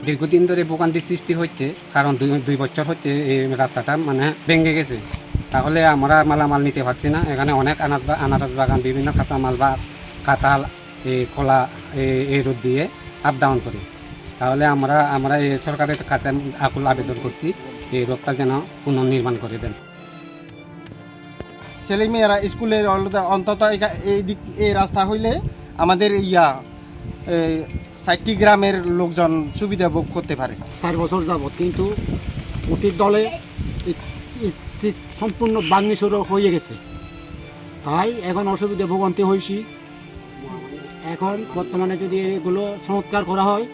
দীর্ঘদিন ধরে ভোগান্তির সৃষ্টি হচ্ছে, কারণ দুই বছর হচ্ছে এই রাস্তাটা মানে ভেঙে গেছে। তাহলে আমরা মালামাল নিতে পারছি না। এখানে অনেক আনারস বাগান, বিভিন্ন কাঁচামাল বা কাঁঠাল, এই কলা এই রোড দিয়ে আপ ডাউন করি। তাহলে আমরা এই সরকারের কাছে আকুল আবেদন করছি, এই রোডটা যেন পুনর্নির্মাণ করে দেন। ছেলেমেয়েরা স্কুলের অন্তত এই রাস্তা হইলে আমাদের 60টি গ্রামের লোকজন সুবিধা ভোগ করতে পারে। 4 বছর যাবৎ কিন্তু অতীত দলে সম্পূর্ণ ভাঙিচুর হয়ে গেছে, তাই এখন অসুবিধা ভোগান্তি হয়েছি। এখন বর্তমানে যদি এগুলো সংস্কার করা হয়,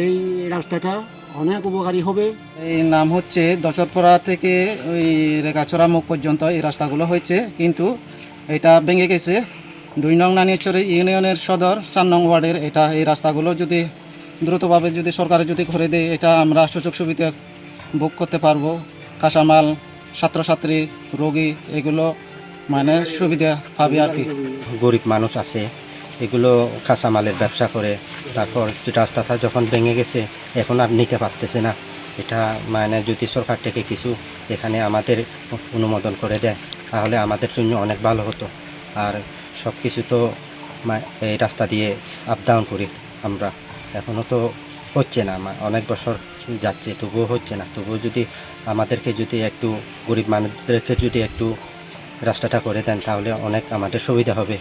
এই রাস্তাটা অনেক উপকারী হবে। এই নাম হচ্ছে দশরপাড়া থেকে ওই রেখাছড়া মুখ পর্যন্ত এই রাস্তাগুলো হয়েছে, কিন্তু এটা ভেঙে গেছে। 2 নং নানিয়ারচর ইউনিয়নের সদর 4 নং ওয়ার্ডের এই রাস্তাগুলো যদি দ্রুতভাবে যদি সরকারে যদি করে দেয়, এটা আমরা সুযোগ সুবিধা ভোগ করতে পারবো। কাঁচামাল, ছাত্রছাত্রী, রোগী এগুলো মানে সুবিধা পাবে আর কি। গরিব মানুষ আছে, এগুলো কাঁচামালের ব্যবসা করে, তারপর রাস্তাটা যখন ভেঙে গেছে এখন আর নিতে পারতেছে না। এটা মানে যদি সরকার থেকে কিছু এখানে আমাদের অনুমোদন করে দেয় তাহলে আমাদের জন্য অনেক ভালো হতো। আর সব কিছু তো এই রাস্তা দিয়ে আপ ডাউন করি আমরা, এখনও তো হচ্ছে না, অনেক বছর যাচ্ছে তবুও হচ্ছে না। তবুও যদি আমাদেরকে যদি একটু গরিব মানুষদেরকে যদি একটু রাস্তাটা করে দেন তাহলে অনেক আমাদের সুবিধা হবে।